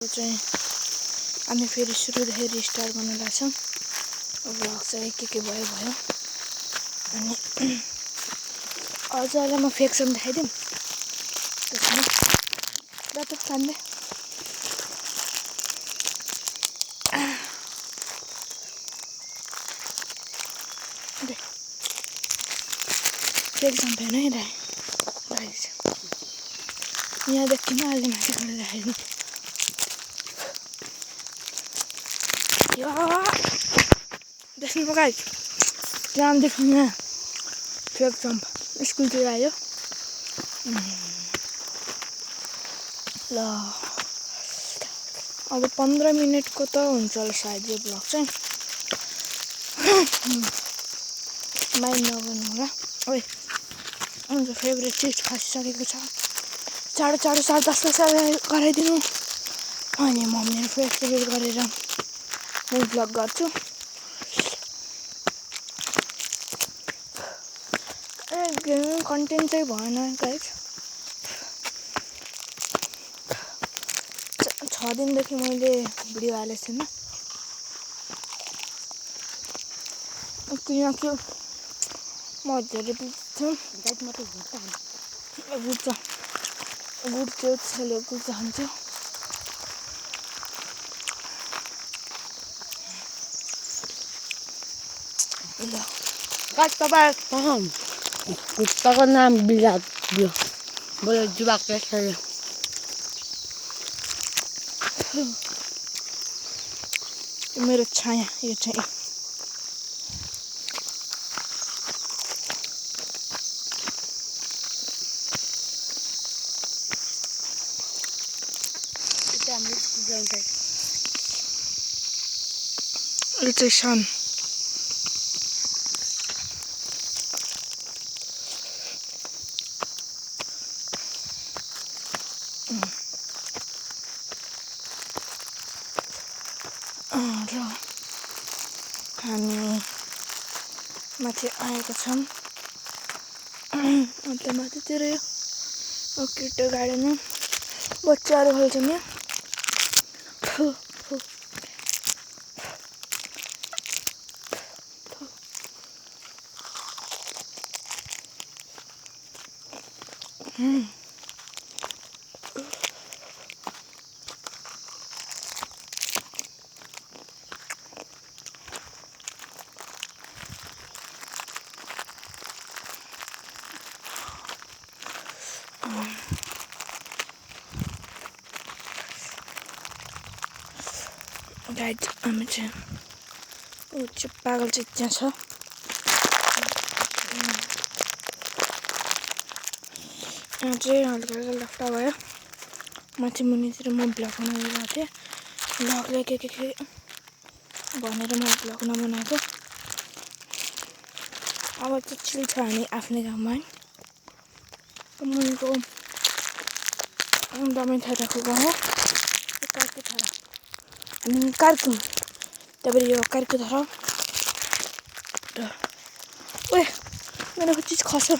चाहिँ हामी फेरि सुरुदेखि स्टार्ट गर्न लाग्छौँ। भ्लग चाहिँ के भयो अनि अझ म फेक्सन देखाइदिउँ त्यसमा बाटो खाँदै फेक्सन भएन है दाइ यहाँदेखि न अलि माथि गएर देखाइदिउँ। देख्नु गाइस रामदेखि यहाँ फेक्सन स्कुलतिर आयो ल अब 15 मिनटको त हुन्छ होला सायद यो ब्लग चाहिँ। माइन्ड नगर्नु होला। ओइ हुन्छ फेभरेट चिज खाइसकेको छ। चाँडो 10:30 गराइदिनु अनि म मेरो फेभरेट गरेर म ब्लग गर्छु। गेमिङ कन्टेन्ट चाहिँ भएन गाइस। 6 दिनदेखि मैले भिडियो हालेको छैन किनकि म धेरै बुझ्छु गाइस। म त गुड त्यो छले गुड हान्छु। ल गाइस तपाईं कुत्ताको नाम बिलात दियो बोले जुबाक त्यसले मेरो छाया यो चाहिँ यो चाहिँ सन र हामी माथि आएको छौँ। अन्त माथितिर यो क्रिप्टो गार्डनमा बच्चाहरू खेल्छन् यहाँ। गाइस हामी चाहिँ पागल चाहिँ त्यहाँ छ। यहाँ चाहिँ हल्का लफडा भयो। माथि मुनितिर म ब्लग बनाइरहेको थिएँ। ब्लगलाई के भनेर म ब्लग नबनाएको। अब चाहिँ चिल छ हामी आफ्नै गाउँमा है। मुनिको दमै थाराको गाउँ हो। कार्को थारा अनि कार्को त्यहाँबाट यो कार्को थारा। ओए मेरो चिज खस्यो।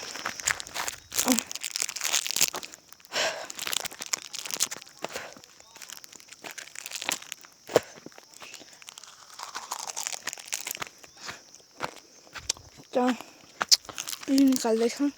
पिल निकाल्दैछौँ।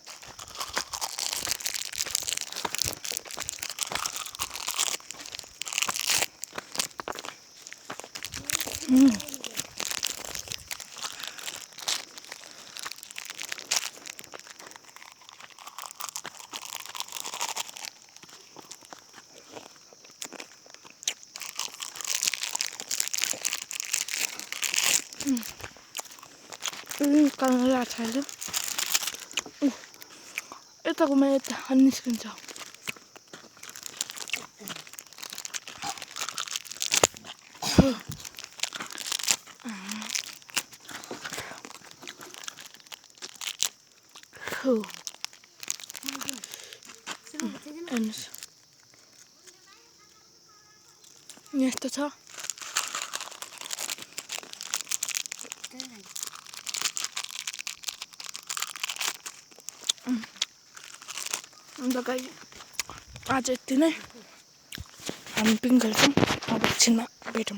निकाल्नु लाग्छ यताको मा यता निस्किन्छ। यस्तो छ अन्त गाइस आज यति नै हामी पिङ खेल्छौँ। अब एकछिनमा भेटौँ।